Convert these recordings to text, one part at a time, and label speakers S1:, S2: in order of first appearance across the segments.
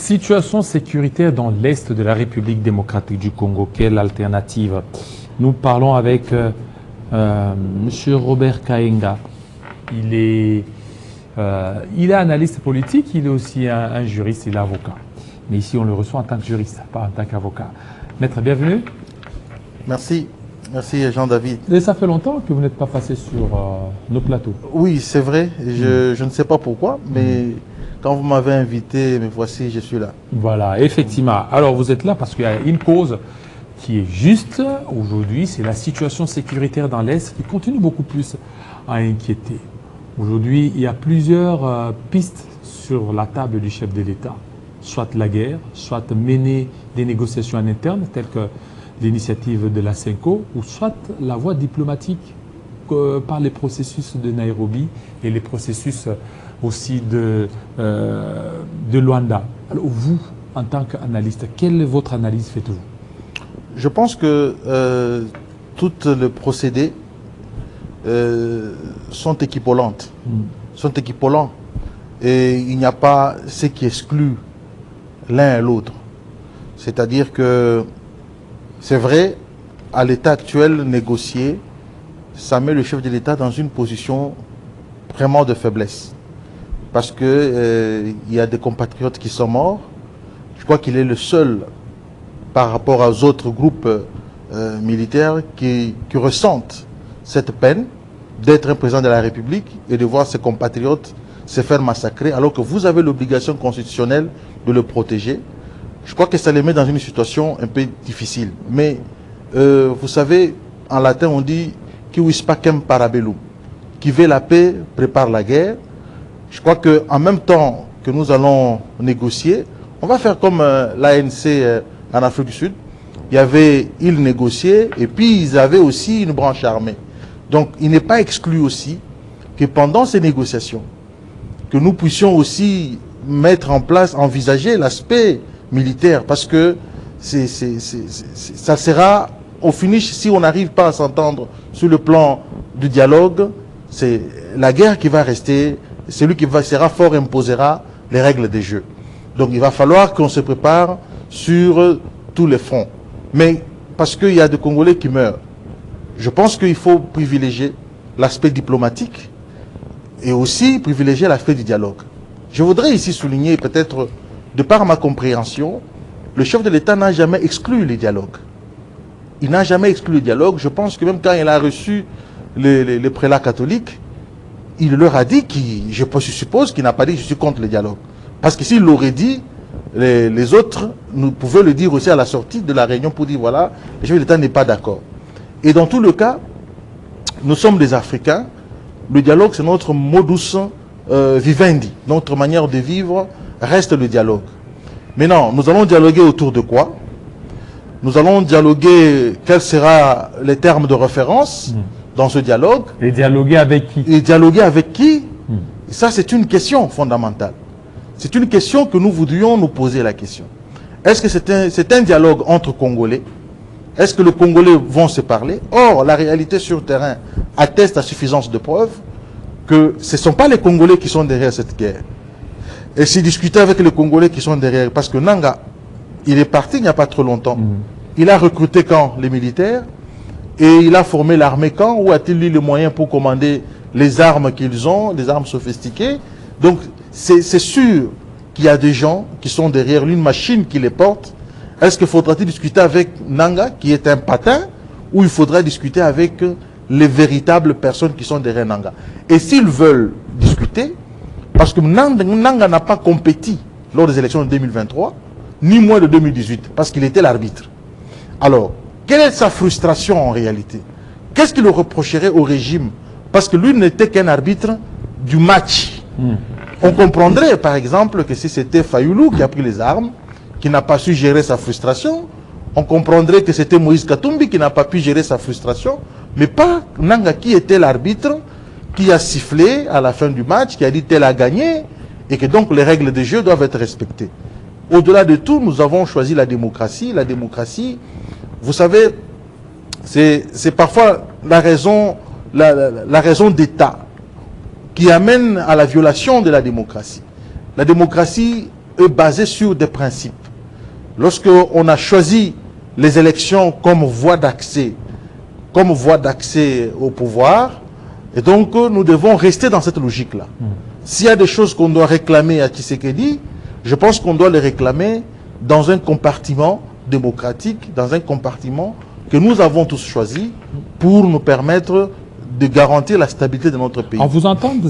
S1: Situation sécuritaire dans l'Est de la République démocratique du Congo, quelle alternative? Nous parlons avec M. Robert Kaenga. Il est analyste politique, il est aussi un juriste, il est avocat. Mais ici, on le reçoit en tant que juriste, pas en tant qu'avocat. Maître, bienvenue.
S2: Merci. Merci Jean-David.
S1: Et ça fait longtemps que vous n'êtes pas passé sur nos plateaux.
S2: Oui, c'est vrai. Je ne sais pas pourquoi, mais quand vous m'avez invité, me voici, je suis là.
S1: Voilà, effectivement. Alors, vous êtes là parce qu'il y a une cause qui est juste aujourd'hui, c'est la situation sécuritaire dans l'Est qui continue beaucoup plus à inquiéter. Aujourd'hui, il y a plusieurs pistes sur la table du chef de l'État. Soit la guerre, soit mener des négociations en interne, telles que l'initiative de la CENCO, ou soit la voie diplomatique par les processus de Nairobi et les processus aussi de Luanda. Alors vous, en tant qu'analyste, quelle est votre analyse, faites-vous?
S2: Je pense que tous les procédés sont équivalents. Et il n'y a pas ce qui exclut l'un et l'autre. C'est-à-dire que c'est vrai, à l'état actuel, négocier, ça met le chef de l'État dans une position vraiment de faiblesse. Parce que il y a des compatriotes qui sont morts. Je crois qu'il est le seul, par rapport aux autres groupes militaires, qui ressentent cette peine d'être un président de la République et de voir ses compatriotes se faire massacrer, alors que vous avez l'obligation constitutionnelle de le protéger. Je crois que ça les met dans une situation un peu difficile. Mais vous savez, en latin on dit « qui vis pacem parabellum », qui veut la paix prépare la guerre. Je crois qu'en même temps que nous allons négocier, on va faire comme l'ANC en Afrique du Sud. Ils négociaient et puis ils avaient aussi une branche armée. Donc il n'est pas exclu aussi que pendant ces négociations, que nous puissions aussi mettre en place, envisager l'aspect militaire, parce que ça sera au finish, si on n'arrive pas à s'entendre sur le plan du dialogue, c'est la guerre qui va rester, celui qui sera fort imposera les règles des jeux. Donc il va falloir qu'on se prépare sur tous les fronts. Mais parce qu'il y a des Congolais qui meurent, je pense qu'il faut privilégier l'aspect diplomatique et aussi privilégier l'aspect du dialogue. Je voudrais ici souligner, peut-être de par ma compréhension, le chef de l'État n'a jamais exclu les dialogues. Il n'a jamais exclu le dialogue. Je pense que même quand il a reçu les prélats catholiques, il leur a dit, je suppose qu'il n'a pas dit « je suis contre le dialogue ». Parce que s'il l'aurait dit, les autres nous pouvaient le dire aussi à la sortie de la réunion pour dire « voilà, le chef de l'État n'est pas d'accord ». Et dans tout le cas, nous sommes des Africains. Le dialogue, c'est notre modus vivendi. Notre manière de vivre reste le dialogue. Maintenant, nous allons dialoguer autour de quoi? Nous allons dialoguer quels seront les termes de référence dans ce dialogue.
S1: Et dialoguer avec qui?
S2: Et dialoguer avec qui? Ça, c'est une question fondamentale. C'est une question que nous voudrions nous poser la question. Est-ce que c'est un dialogue entre Congolais? Est-ce que les Congolais vont se parler? Or, la réalité sur le terrain atteste à suffisance de preuves que ce ne sont pas les Congolais qui sont derrière cette guerre. Et c'est discuter avec les Congolais qui sont derrière. Parce que Nanga, il est parti il n'y a pas trop longtemps. Il a recruté quand? Les militaires. Et il a formé l'armée quand? Où a-t-il eu les moyens pour commander les armes qu'ils ont, les armes sophistiquées? Donc, c'est sûr qu'il y a des gens qui sont derrière une machine qui les porte. Est-ce qu'il faudra-t-il discuter avec Nanga, qui est un patin, ou il faudra discuter avec les véritables personnes qui sont derrière Nanga? Et s'ils veulent discuter, parce que Nanga n'a pas compéti lors des élections de 2023, ni moins de 2018, parce qu'il était l'arbitre. Alors, quelle est sa frustration en réalité? Qu'est-ce qu'il reprocherait au régime? Parce que lui n'était qu'un arbitre du match. On comprendrait par exemple que si c'était Fayoulou qui a pris les armes, qui n'a pas su gérer sa frustration, on comprendrait que c'était Moïse Katumbi qui n'a pas pu gérer sa frustration, mais pas Nanga qui était l'arbitre, qui a sifflé à la fin du match, qui a dit tel a gagné, et que donc les règles de jeu doivent être respectées. Au-delà de tout, nous avons choisi la démocratie. La démocratie, vous savez, c'est parfois la raison d'État qui amène à la violation de la démocratie. La démocratie est basé sur des principes. Lorsqu'on a choisi les élections comme voie d'accès au pouvoir, et donc nous devons rester dans cette logique-là. S'il y a des choses qu'on doit réclamer à Tshisekedi, je pense qu'on doit les réclamer dans un compartiment démocratique, dans un compartiment que nous avons tous choisi pour nous permettre de garantir la stabilité de notre pays.
S1: En vous entendant,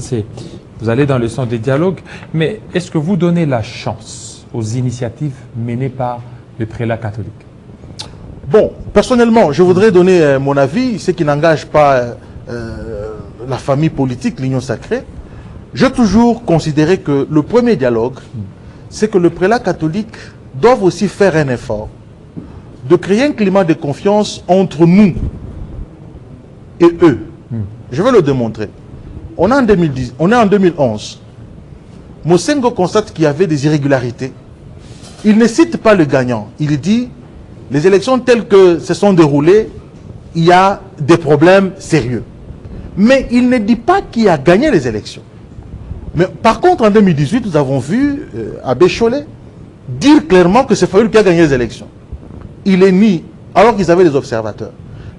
S1: vous allez dans le sens des dialogues, mais est-ce que vous donnez la chance aux initiatives menées par le prélat catholique?
S2: Bon, personnellement, je voudrais donner mon avis, ce qui n'engage pas la famille politique, l'Union sacrée. J'ai toujours considéré que le premier dialogue, c'est que le prélat catholique doit aussi faire un effort de créer un climat de confiance entre nous et eux. Je vais le démontrer. On est en 2011. Mosengo constate qu'il y avait des irrégularités. Il ne cite pas le gagnant. Il dit, les élections telles que se sont déroulées, il y a des problèmes sérieux. Mais il ne dit pas qui a gagné les élections. Mais par contre, en 2018, nous avons vu Abbé Cholet dire clairement que c'est Fayoul qui a gagné les élections. Il est mis, alors qu'ils avaient des observateurs.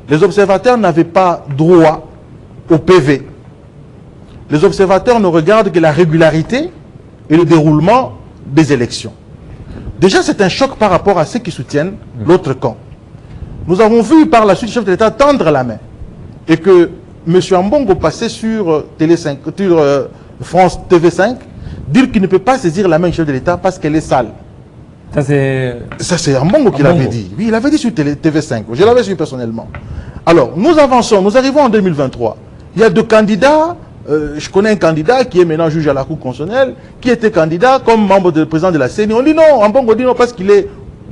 S2: Les observateurs n'avaient pas droit au PV. Les observateurs ne regardent que la régularité et le déroulement des élections. Déjà, c'est un choc par rapport à ceux qui soutiennent l'autre camp. Nous avons vu par la suite le chef de l'État tendre la main et que M. Ambongo passait sur France TV5 dire qu'il ne peut pas saisir la main du chef de l'État parce qu'elle est sale.
S1: Ça,
S2: c'est Ambongo qui l'avait dit. Oui, il l'avait dit sur TV5. Je l'avais su personnellement. Alors, nous avançons. Nous arrivons en 2023. Il y a deux candidats. Je connais un candidat qui est maintenant juge à la Cour constitutionnelle, qui était candidat comme membre du président de la CENI. On dit non, Ambongo dit non parce qu'il est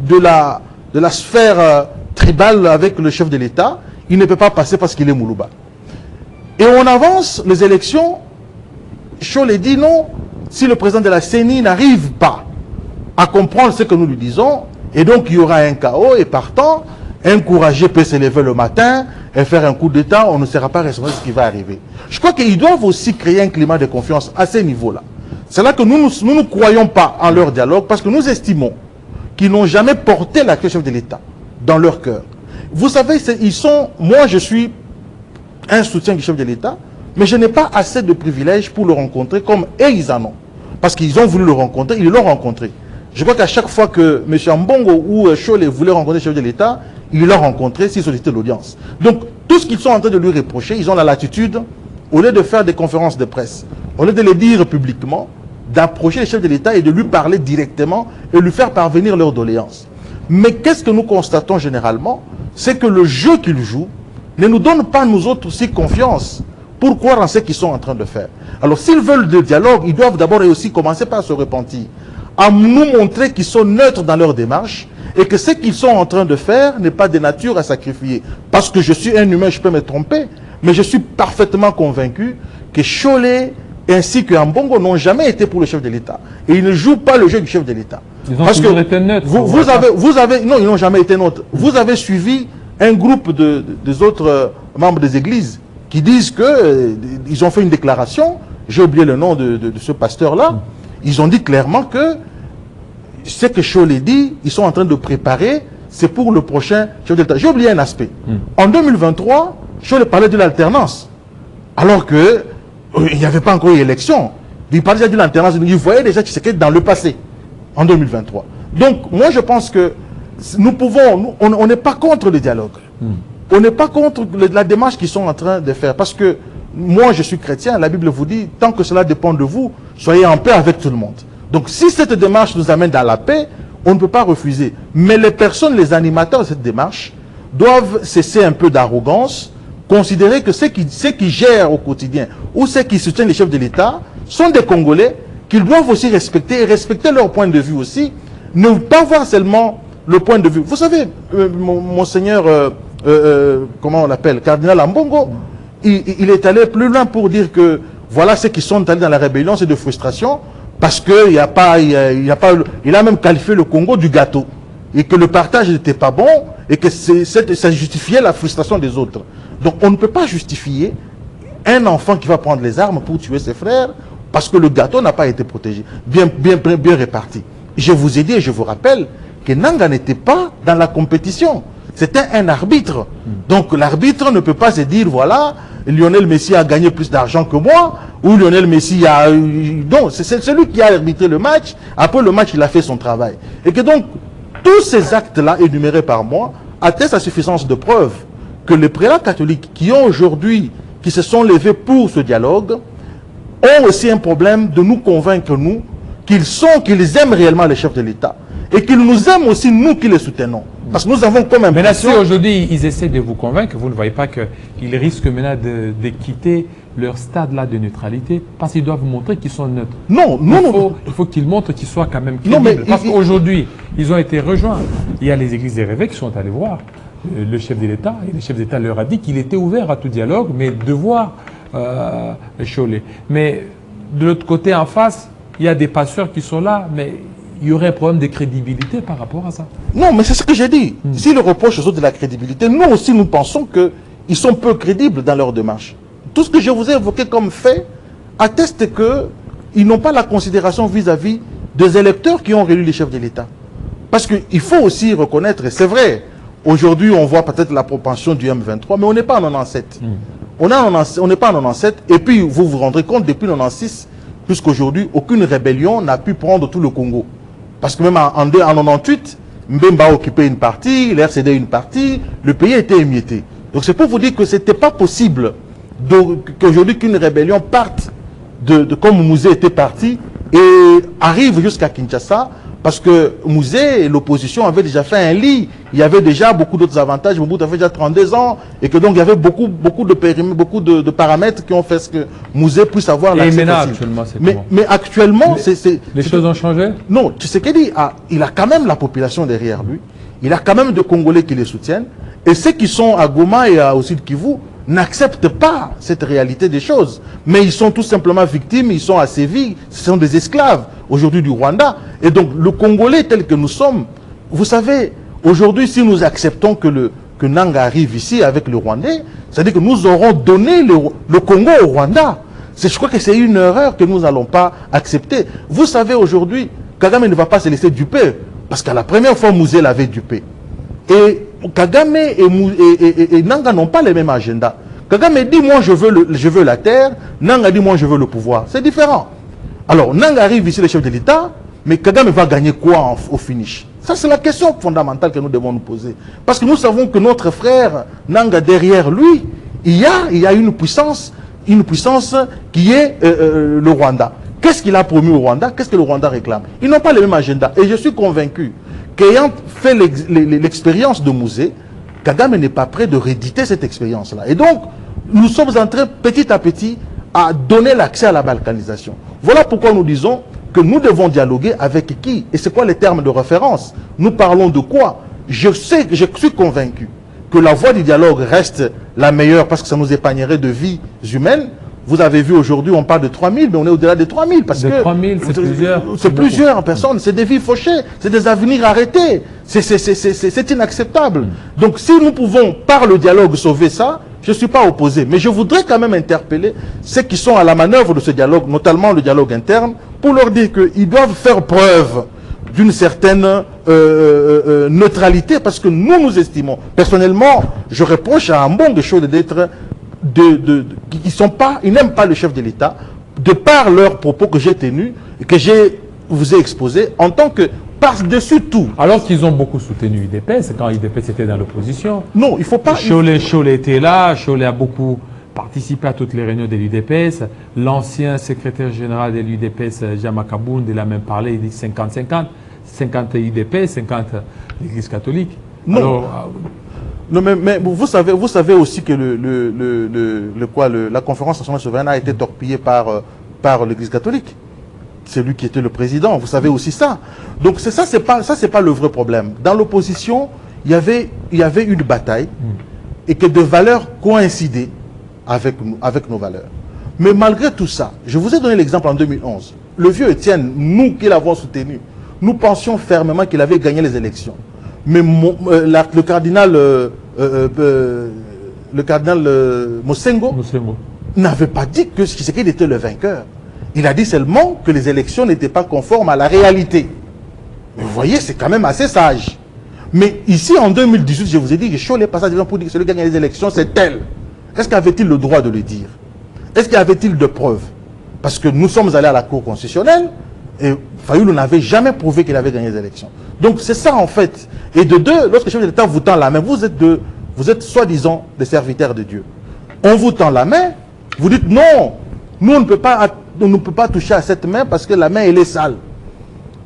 S2: de la sphère tribale avec le chef de l'État. Il ne peut pas passer parce qu'il est Moulouba. Et on avance les élections. Cholet dit non, si le président de la CENI n'arrive pas à comprendre ce que nous lui disons, et donc il y aura un chaos, et partant, un courageux peut se lever le matin et faire un coup d'État, on ne sera pas responsable de ce qui va arriver. Je crois qu'ils doivent aussi créer un climat de confiance à ce niveau-là. C'est là que nous ne croyons pas en leur dialogue, parce que nous estimons qu'ils n'ont jamais porté la chef de l'État dans leur cœur. Vous savez, moi je suis un soutien du chef de l'État, mais je n'ai pas assez de privilèges pour le rencontrer comme eux ils en ont. Parce qu'ils ont voulu le rencontrer, ils l'ont rencontré. Je crois qu'à chaque fois que M. Ambongo ou Cholet voulaient rencontrer le chef de l'État, ils l'ont rencontré s'ils sollicitaient l'audience. Donc, tout ce qu'ils sont en train de lui reprocher, ils ont la latitude, au lieu de faire des conférences de presse, au lieu de le dire publiquement, d'approcher le chef de l'État et de lui parler directement et lui faire parvenir leurs doléances. Mais qu'est-ce que nous constatons généralement? C'est que le jeu qu'ils jouent ne nous donne pas, nous autres aussi, confiance pour croire en ce qu'ils sont en train de faire. Alors, s'ils veulent le dialogue, ils doivent d'abord et aussi commencer par se repentir, à nous montrer qu'ils sont neutres dans leur démarche et que ce qu'ils sont en train de faire n'est pas de nature à sacrifier. Parce que je suis un humain, je peux me tromper, mais je suis parfaitement convaincu que Cholet ainsi que Ambongo n'ont jamais été pour le chef de l'État. Et ils ne jouent pas le jeu du chef de l'État.
S1: Parce que été neutres,
S2: non, ils n'ont jamais été neutres. Vous avez suivi un groupe des autres membres des églises qui disent qu'ils ont fait une déclaration, j'ai oublié le nom de ce pasteur-là, ils ont dit clairement que ce que Cholet dit, ils sont en train de préparer, c'est pour le prochain chef de l'État. J'ai oublié un aspect. En 2023, Cholet parlait de l'alternance, alors que il n'y avait pas encore eu élection. Il parlait déjà de l'alternance, il voyait déjà que c'était dans le passé, en 2023. Donc, moi je pense que nous pouvons, on n'est pas contre le dialogue. On n'est pas contre la démarche qu'ils sont en train de faire. Parce que moi, je suis chrétien, la Bible vous dit, tant que cela dépend de vous, soyez en paix avec tout le monde. Donc, si cette démarche nous amène dans la paix, on ne peut pas refuser. Mais les personnes, les animateurs de cette démarche, doivent cesser un peu d'arrogance, considérer que ceux qui gèrent au quotidien, ou ceux qui soutiennent les chefs de l'État, sont des Congolais, qu'ils doivent aussi respecter, et respecter leur point de vue aussi, ne pas voir seulement le point de vue. Vous savez, monseigneur, comment on l'appelle, cardinal Ambongo, il est allé plus loin pour dire que voilà ceux qui sont allés dans la rébellion, c'est de frustration, parce qu'il il a même qualifié le Congo du gâteau, et que le partage n'était pas bon, et que ça justifiait la frustration des autres. Donc on ne peut pas justifier un enfant qui va prendre les armes pour tuer ses frères, parce que le gâteau n'a pas été protégé, bien réparti. je vous ai dit et je vous rappelle que Nanga n'était pas dans la compétition. C'était un arbitre. Donc l'arbitre ne peut pas se dire, voilà, Lionel Messi a gagné plus d'argent que moi, ou Lionel Messi a... Non, c'est celui qui a arbitré le match. Après le match, il a fait son travail. Et que donc, tous ces actes-là, énumérés par moi, attestent à suffisance de preuves que les prélats catholiques qui ont aujourd'hui, qui se sont levés pour ce dialogue, ont aussi un problème de nous convaincre, nous, qu'ils aiment réellement les chefs de l'État et qu'ils nous aiment aussi, nous qui les soutenons. Parce que nous avons comme impression...
S1: Mais là, si aujourd'hui ils essaient de vous convaincre, vous ne voyez pas qu'ils risquent maintenant de quitter leur stade-là de neutralité parce qu'ils doivent montrer qu'ils sont neutres.
S2: Non,
S1: il faut qu'ils montrent qu'ils soient quand même crédibles. Parce qu'aujourd'hui, ils ont été rejoints. Il y a les églises des réveils qui sont allés voir le chef de l'État. Et le chef d'État leur a dit qu'il était ouvert à tout dialogue, mais de voir Cholet. Mais de l'autre côté, en face, il y a des pasteurs qui sont là, mais il y aurait un problème de crédibilité par rapport à ça.
S2: Non, mais c'est ce que j'ai dit. Si le reproche aux autres de la crédibilité, nous aussi, nous pensons qu'ils sont peu crédibles dans leur démarche. Tout ce que je vous ai évoqué comme fait atteste qu'ils n'ont pas la considération vis-à-vis des électeurs qui ont réélu les chefs de l'État. Parce qu'il faut aussi reconnaître, et c'est vrai, aujourd'hui on voit peut-être la propension du M23, mais on n'est pas en 97. On n'est pas en 97, et puis vous vous rendrez compte, depuis 96, jusqu'aujourd'hui, aucune rébellion n'a pu prendre tout le Congo. Parce que même en 98, Mbemba a occupé une partie, l'RCD une partie, le pays était émietté. Donc c'est pour vous dire que ce n'était pas possible qu'aujourd'hui qu'une rébellion parte comme Mouzé était parti et arrive jusqu'à Kinshasa, parce que Mouzé et l'opposition avaient déjà fait un lit. Il y avait déjà beaucoup d'autres avantages. Mobutu avait déjà 32 ans et que donc il y avait beaucoup de paramètres qui ont fait ce que Mouzé puisse avoir l'accès facile. Mais actuellement,
S1: les choses ont changé?
S2: Non, Tshisekedi il a quand même la population derrière lui. Il a quand même des Congolais qui les soutiennent. Et ceux qui sont à Goma et au Sud Kivu n'acceptent pas cette réalité des choses. Mais ils sont tout simplement victimes, ils sont à Séville, ce sont des esclaves aujourd'hui du Rwanda. Et donc le Congolais tel que nous sommes, vous savez, aujourd'hui si nous acceptons que Nanga arrive ici avec le Rwandais, c'est-à-dire que nous aurons donné le Congo au Rwanda. Je crois que c'est une erreur que nous n'allons pas accepter. Vous savez aujourd'hui, Kagame ne va pas se laisser duper, parce qu'à la première fois Mouzé l'avait dupé. Et Kagame et Nanga n'ont pas les mêmes agendas. Kagame dit, moi je veux la terre, Nanga dit, moi je veux le pouvoir. C'est différent. Alors Nanga arrive ici, le chef de l'État, mais Kagame va gagner quoi au finish? Ça c'est la question fondamentale que nous devons nous poser. Parce que nous savons que notre frère Nanga, derrière lui, il y a une puissance qui est le Rwanda. Qu'est-ce qu'il a promis au Rwanda? Qu'est-ce que le Rwanda réclame? Ils n'ont pas le même agenda. Et je suis convaincu qu'ayant fait l'expérience de Mouzé, Kagame n'est pas prêt de rééditer cette expérience-là. Et donc, nous sommes en train, petit à petit, à donner l'accès à la balkanisation. Voilà pourquoi nous disons que nous devons dialoguer avec qui? Et c'est quoi les termes de référence? Nous parlons de quoi? Je suis convaincu que la voie du dialogue reste la meilleure parce que ça nous épargnerait de vies humaines. Vous avez vu aujourd'hui, on parle de 3000, mais on est au-delà de 3000. Parce que
S1: 3000, c'est plusieurs.
S2: C'est plusieurs personnes, c'est des vies fauchées, c'est des avenirs arrêtés. C'est inacceptable. Donc si nous pouvons, par le dialogue, sauver ça, je ne suis pas opposé. Mais je voudrais quand même interpeller ceux qui sont à la manœuvre de ce dialogue, notamment le dialogue interne, pour leur dire qu'ils doivent faire preuve d'une certaine neutralité, parce que nous estimons. Personnellement, je reproche à Ambong des choses d'être... ils n'aiment pas le chef de l'État, de par leurs propos que j'ai tenus, et que vous ai exposés, en tant que par-dessus tout.
S1: Alors qu'ils ont beaucoup soutenu UDPS, quand UDPS était dans l'opposition.
S2: Non, il ne faut pas...
S1: Cholet était là, Cholet a beaucoup participé à toutes les réunions de l'UDPS. L'ancien secrétaire général de l'UDPS, Jamakaboun, il a même parlé, il dit 50-50. 50 UDPS, 50 l'Église catholique.
S2: Non.
S1: Alors,
S2: non, mais vous savez aussi que la conférence nationale souveraine a été torpillée par l'Église catholique. C'est lui qui était le président. Vous savez aussi ça. Donc ça, c'est pas le vrai problème. Dans l'opposition, il y avait une bataille et que des valeurs coïncidaient avec nos valeurs. Mais malgré tout ça, je vous ai donné l'exemple en 2011. Le vieux Étienne, nous qui l'avons soutenu, nous pensions fermement qu'il avait gagné les élections. Mais le cardinal Mosengo n'avait pas dit que Tshisekedi était le vainqueur. Il a dit seulement que les élections n'étaient pas conformes à la réalité. Mais vous voyez, c'est quand même assez sage. Mais ici, en 2018, je vous ai dit que Cholet passe pour dire que celui qui gagne les élections, c'est tel. Est-ce qu'avait-il le droit de le dire? Est-ce qu'il y avait-il de preuves? Parce que nous sommes allés à la Cour constitutionnelle et Fayoulou n'avait jamais prouvé qu'il avait gagné les élections. Donc c'est ça en fait. Et de deux, lorsque le chef de l'État vous tend la main, vous êtes soi-disant des serviteurs de Dieu. On vous tend la main, vous dites non, nous on ne peut pas toucher à cette main parce que la main elle est sale.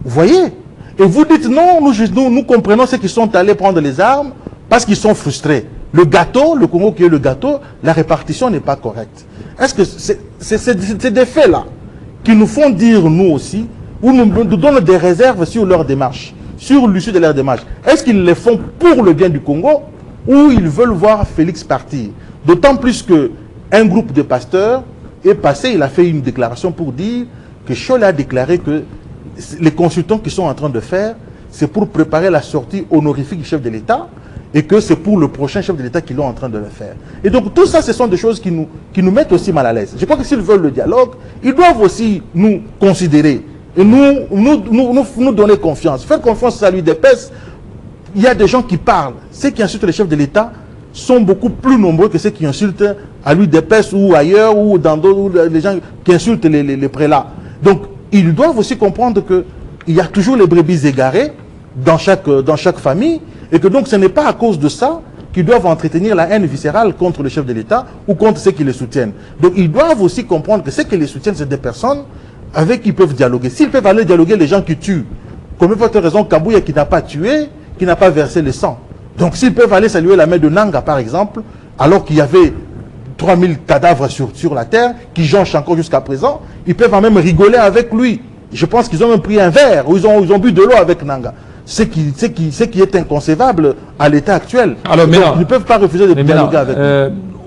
S2: Vous voyez? Et vous dites non, nous comprenons ceux qui sont allés prendre les armes parce qu'ils sont frustrés. Le gâteau, le Congo qui est le gâteau, la répartition n'est pas correcte. Est-ce que c'est des faits-là qui nous font dire, nous aussi, ou nous donnent des réserves sur leur démarche, sur l'issue de leur démarche? Est-ce qu'ils le font pour le bien du Congo ou ils veulent voir Félix partir? D'autant plus qu'un groupe de pasteurs est passé, il a fait une déclaration pour dire que Cholet a déclaré que les consultants qui sont en train de faire, c'est pour préparer la sortie honorifique du chef de l'État et que c'est pour le prochain chef de l'État qu'ils sont en train de le faire. Et donc tout ça, ce sont des choses qui nous mettent aussi mal à l'aise. Je crois que s'ils veulent le dialogue, ils doivent aussi nous considérer et nous donner confiance. Faire confiance à l'UDPS, il y a des gens qui parlent. Ceux qui insultent les chefs de l'État sont beaucoup plus nombreux que ceux qui insultent à l'UDPS ou ailleurs ou dans d'autres, les gens qui insultent les prélats. Donc ils doivent aussi comprendre qu'il y a toujours les brebis égarées dans chaque famille et que donc ce n'est pas à cause de ça qu'ils doivent entretenir la haine viscérale contre le chef de l'État ou contre ceux qui les soutiennent. Donc ils doivent aussi comprendre que ceux qui les soutiennent, c'est des personnes avec qui ils peuvent dialoguer. S'ils peuvent aller dialoguer les gens qui tuent, comme pour cette raison Kabouya qui n'a pas tué, qui n'a pas versé le sang. Donc s'ils peuvent aller saluer la main de Nanga par exemple, alors qu'il y avait 3000 cadavres sur la terre, qui jonchent encore jusqu'à présent, ils peuvent même rigoler avec lui. Je pense qu'ils ont même pris un verre, ou ils ont bu de l'eau avec Nanga. Ce qui est inconcevable à l'état actuel.
S1: Alors,
S2: donc, ils ne peuvent pas refuser de dialoguer avec lui.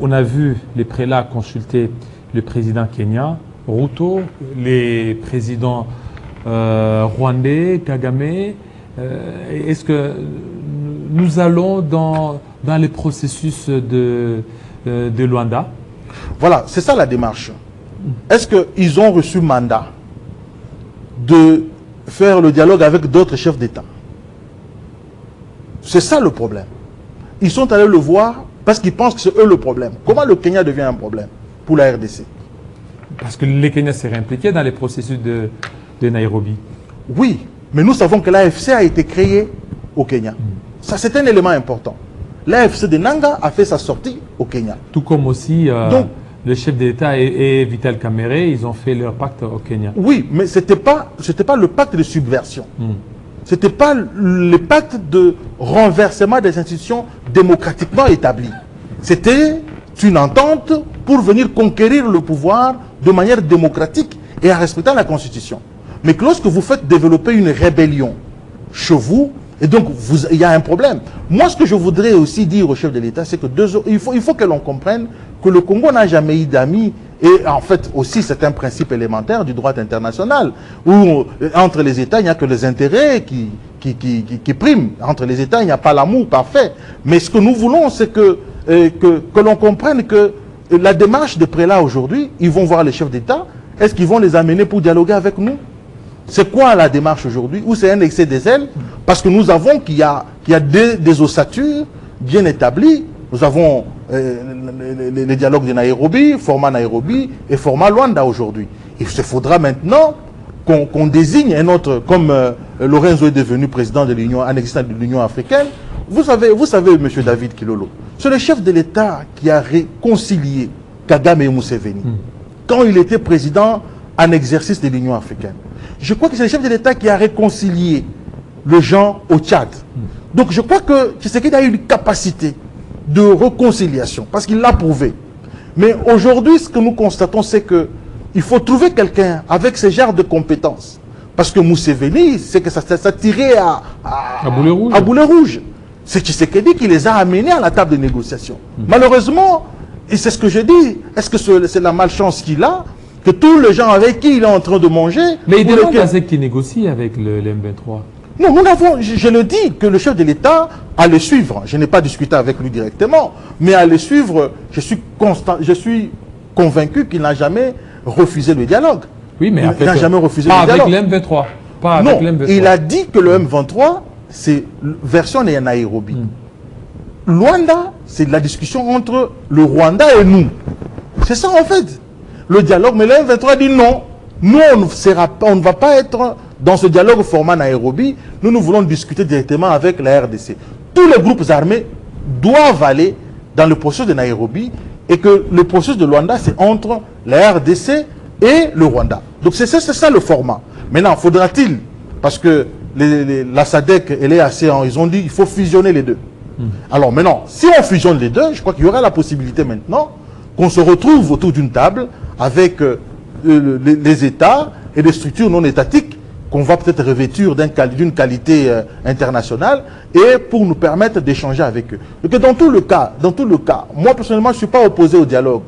S1: On a vu les prélats consulter le président Kenya, Ruto, les présidents rwandais, Kagame. Est-ce que nous allons dans les processus de Luanda?
S2: Voilà, c'est ça la démarche. Est-ce qu'ils ont reçu mandat de faire le dialogue avec d'autres chefs d'État? C'est ça le problème. Ils sont allés le voir parce qu'ils pensent que c'est eux le problème. Comment le Kenya devient un problème pour la RDC?
S1: Parce que les Kenyans seraient impliqués dans les processus de Nairobi.
S2: Oui, mais nous savons que l'AFC a été créé au Kenya. Ça, c'est un élément important. L'AFC de Nanga a fait sa sortie au Kenya.
S1: Tout comme aussi le chef d'État et Vital Kamerhe, ils ont fait leur pacte au Kenya.
S2: Oui, mais ce n'était pas le pacte de subversion. Ce n'était pas le pacte de renversement des institutions démocratiquement établies. C'était une entente pour venir conquérir le pouvoir de manière démocratique et en respectant la Constitution. Mais que lorsque vous faites développer une rébellion chez vous, et donc il y a un problème. Moi, ce que je voudrais aussi dire au chef de l'État, c'est que il faut que l'on comprenne que le Congo n'a jamais eu d'amis. Et en fait, aussi, c'est un principe élémentaire du droit international, où entre les États, il n'y a que les intérêts qui priment. Entre les États, il n'y a pas l'amour parfait. Mais ce que nous voulons, c'est que l'on comprenne que la démarche des prélats aujourd'hui, ils vont voir les chefs d'État, est-ce qu'ils vont les amener pour dialoguer avec nous? C'est quoi la démarche aujourd'hui? Ou c'est un excès des ailes? Parce que nous avons qu'il y a des ossatures bien établies. Nous avons les dialogues de Nairobi, format Nairobi et format Luanda aujourd'hui. Il se faudra maintenant qu'on désigne un autre, comme Lorenzo est devenu président de l'Union, un existant de l'Union africaine. Vous savez, M. David Kilolo, c'est le chef de l'État qui a réconcilié Kagame et Museveni quand il était président en exercice de l'Union africaine. Je crois que c'est le chef de l'État qui a réconcilié le gens au Tchad. Donc je crois que Tshisekedi a eu une capacité de réconciliation, parce qu'il l'a prouvé. Mais aujourd'hui, ce que nous constatons, c'est qu'il faut trouver quelqu'un avec ce genre de compétences. Parce que Museveni, c'est que ça tirait à boulet rouge. C'est Tshisekedi qui les a amenés à la table de négociation. Malheureusement, et c'est ce que je dis, est-ce que c'est la malchance qu'il a, que tous les gens avec qui il est en train de manger...
S1: Mais il demande à ceux qui négocient avec le M23.
S2: Non, nous n'avons, je le dis, que le chef de l'État a le suivre. Je n'ai pas discuté avec lui directement, mais à le suivre, je suis convaincu qu'il n'a jamais refusé le dialogue.
S1: Oui, mais
S2: il n'a jamais refusé
S1: le
S2: dialogue.
S1: Avec l'M23. pas avec l'M23.
S2: Il a dit que le M23, c'est version Nairobi. Luanda, c'est la discussion entre le Rwanda et nous. C'est ça en fait, le dialogue. Mais le M23 dit non, nous on ne va pas être dans ce dialogue format Nairobi. Nous voulons discuter directement avec la RDC. Tous les groupes armés doivent aller dans le processus de Nairobi et que le processus de Luanda, c'est entre la RDC et le Rwanda. Donc c'est ça le format. Maintenant, faudra-t-il, parce que la SADC, elle est assez, ils ont dit il faut fusionner les deux. Alors maintenant, si on fusionne les deux, je crois qu'il y aura la possibilité maintenant qu'on se retrouve autour d'une table avec les États et des structures non étatiques qu'on va peut-être revêtir d'une qualité internationale et pour nous permettre d'échanger avec eux. Donc dans tout le cas, moi personnellement, je ne suis pas opposé au dialogue.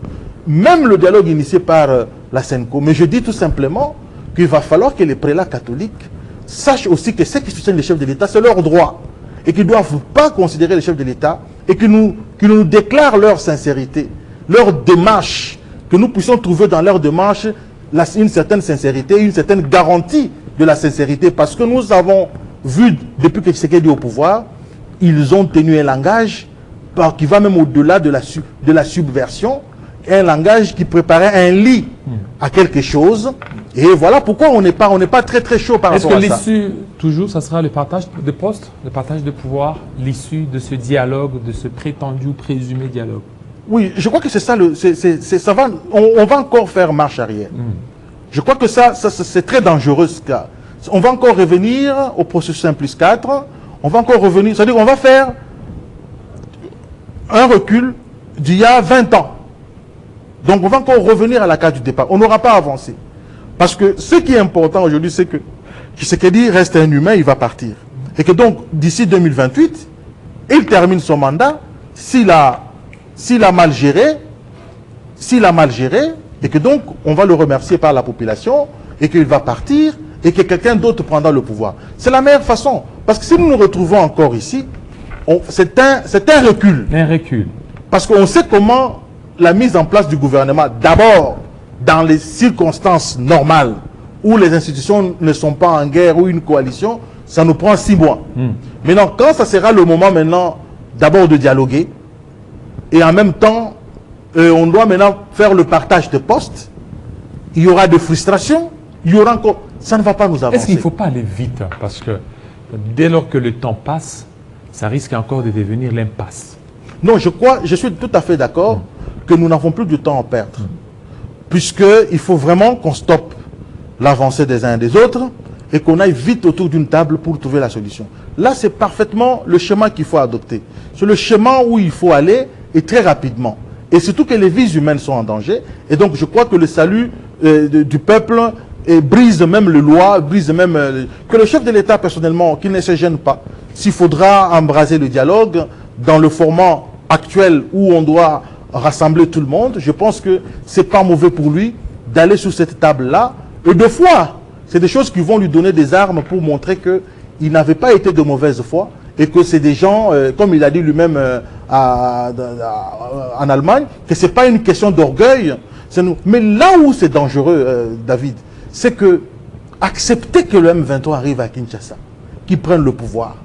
S2: Même le dialogue initié par la SENCO, mais je dis tout simplement qu'il va falloir que les prélats catholiques sachent aussi que ceux qui soutiennent les chefs de l'État, c'est leur droit. Et qu'ils ne doivent pas considérer les chefs de l'État et qu'ils nous déclarent leur sincérité, leur démarche, que nous puissions trouver dans leur démarche une certaine sincérité, une certaine garantie de la sincérité. Parce que nous avons vu, depuis que Tshisekedi est au pouvoir, ils ont tenu un langage qui va même au-delà de la subversion, un langage qui préparait un lit à quelque chose. Et voilà pourquoi on n'est pas très chaud par rapport à ça.
S1: Est-ce que l'issue, toujours, ça sera le partage de postes, le partage de pouvoir, l'issue de ce dialogue, de ce prétendu ou présumé dialogue?
S2: Oui, je crois que c'est ça. On va encore faire marche arrière. Je crois que ça c'est très dangereux ce cas. On va encore revenir au processus 1+4. On va encore revenir, c'est-à-dire qu'on va faire un recul d'il y a 20 ans. Donc on va encore revenir à la case du départ. On n'aura pas avancé. Parce que ce qui est important aujourd'hui, c'est que Tshisekedi reste un humain, il va partir. Et que donc, d'ici 2028, il termine son mandat. S'il a mal géré, et que donc, on va le remercier par la population, et qu'il va partir, et que quelqu'un d'autre prendra le pouvoir. C'est la meilleure façon. Parce que si nous nous retrouvons encore ici, c'est un recul.
S1: Un recul.
S2: Parce qu'on sait comment la mise en place du gouvernement, d'abord, dans les circonstances normales, où les institutions ne sont pas en guerre ou une coalition, ça nous prend 6 mois. Maintenant, quand ça sera le moment maintenant, d'abord de dialoguer, et en même temps, on doit maintenant faire le partage de postes, il y aura des frustrations, il y aura encore... Ça ne va pas nous avancer.
S1: Est-ce qu'il ne faut pas aller vite? Parce que dès lors que le temps passe, ça risque encore de devenir l'impasse.
S2: Non, je suis tout à fait d'accord que nous n'avons plus de temps à perdre. Puisqu'il faut vraiment qu'on stoppe l'avancée des uns et des autres et qu'on aille vite autour d'une table pour trouver la solution. Là, c'est parfaitement le chemin qu'il faut adopter. C'est le chemin où il faut aller et très rapidement. Et surtout que les vies humaines sont en danger. Et donc, je crois que le salut du peuple brise même les lois, brise même... que le chef de l'État, personnellement, qu'il ne se gêne pas. S'il faudra embraser le dialogue dans le format actuel où on doit rassembler tout le monde, je pense que ce n'est pas mauvais pour lui d'aller sur cette table-là. Et de foi, c'est des choses qui vont lui donner des armes pour montrer qu'il n'avait pas été de mauvaise foi et que c'est des gens, comme il a dit lui-même en Allemagne, que ce n'est pas une question d'orgueil. Mais là où c'est dangereux, David, c'est que accepter que le M23 arrive à Kinshasa, qu'il prenne le pouvoir,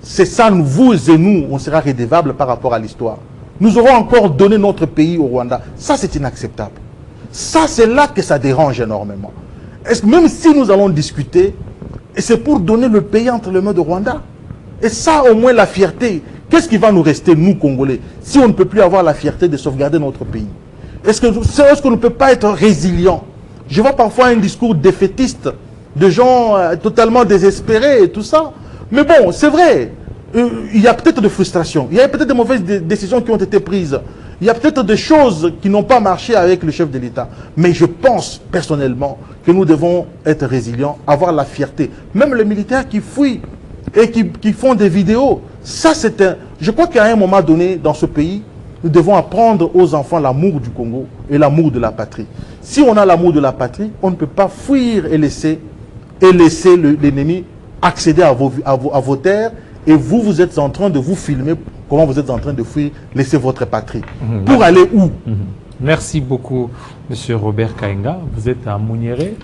S2: c'est ça, vous et nous, on sera redevables par rapport à l'histoire. Nous aurons encore donné notre pays au Rwanda. Ça, c'est inacceptable. Ça, c'est là que ça dérange énormément. Même si nous allons discuter, et c'est pour donner le pays entre les mains de Rwanda. Et ça, au moins, la fierté. Qu'est-ce qui va nous rester, nous, Congolais, si on ne peut plus avoir la fierté de sauvegarder notre pays? Est-ce qu'on ne peut pas être résilient? Je vois parfois un discours défaitiste de gens totalement désespérés et tout ça. Mais bon, c'est vrai. Il y a peut-être des frustrations, il y a peut-être de mauvaises décisions qui ont été prises, il y a peut-être des choses qui n'ont pas marché avec le chef de l'État. Mais je pense personnellement que nous devons être résilients, avoir la fierté. Même les militaires qui fuient et qui font des vidéos, ça c'est un... Je crois qu'à un moment donné, dans ce pays, nous devons apprendre aux enfants l'amour du Congo et l'amour de la patrie. Si on a l'amour de la patrie, on ne peut pas fuir et laisser l'ennemi accéder à vos terres. Et vous êtes en train de vous filmer comment vous êtes en train de fuir, laisser votre patrie. Pour aller où?
S1: Merci beaucoup, M. Robert Kaenga. Vous êtes à Mouniéré.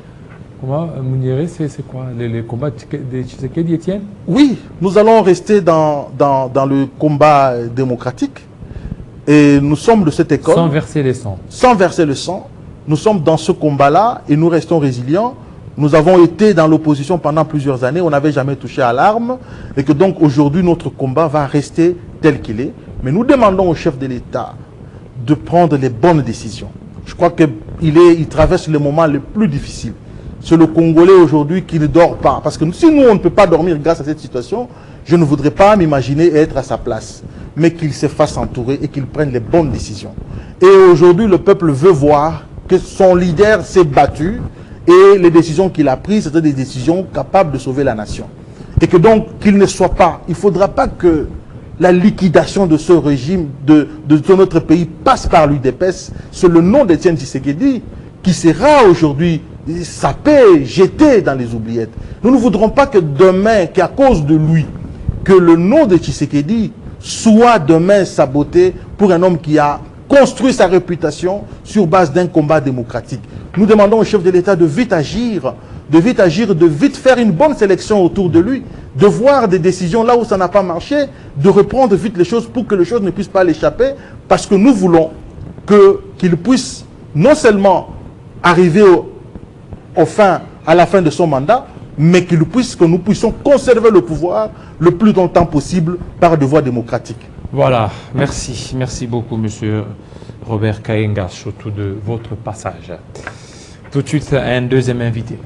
S1: Comment, Mouniéré, c'est quoi les combats de Tshisekedi, Etienne?
S2: Oui, nous allons rester dans le combat démocratique. Et nous sommes de cette école.
S1: Sans verser le sang.
S2: Sans verser le sang. Nous sommes dans ce combat-là et nous restons résilients. Nous avons été dans l'opposition pendant plusieurs années. On n'avait jamais touché à l'arme. Et que donc aujourd'hui, notre combat va rester tel qu'il est. Mais nous demandons au chef de l'État de prendre les bonnes décisions. Je crois qu'il traverse le moment le plus difficile. C'est le Congolais aujourd'hui qui ne dort pas. Parce que si nous, on ne peut pas dormir grâce à cette situation, je ne voudrais pas m'imaginer être à sa place. Mais qu'il se fasse entourer et qu'il prenne les bonnes décisions. Et aujourd'hui, le peuple veut voir que son leader s'est battu et les décisions qu'il a prises, c'était des décisions capables de sauver la nation. Et que donc, qu'il ne soit pas, il ne faudra pas que la liquidation de ce régime, de notre pays, passe par l'UDPS. C'est le nom d'Étienne Tshisekedi qui sera aujourd'hui sapé, jeté dans les oubliettes. Nous ne voudrons pas que demain, qu'à cause de lui, que le nom de Tshisekedi soit demain saboté pour un homme qui a construit sa réputation sur base d'un combat démocratique. Nous demandons au chef de l'État de vite agir, de vite faire une bonne sélection autour de lui, de voir des décisions là où ça n'a pas marché, de reprendre vite les choses pour que les choses ne puissent pas l'échapper, parce que nous voulons qu'il puisse non seulement arriver à la fin de son mandat, mais que nous puissions conserver le pouvoir le plus longtemps possible par des voies démocratiques.
S1: Voilà, merci. Merci beaucoup, monsieur Robert Kayenga, surtout de votre passage. Tout de suite, un deuxième invité.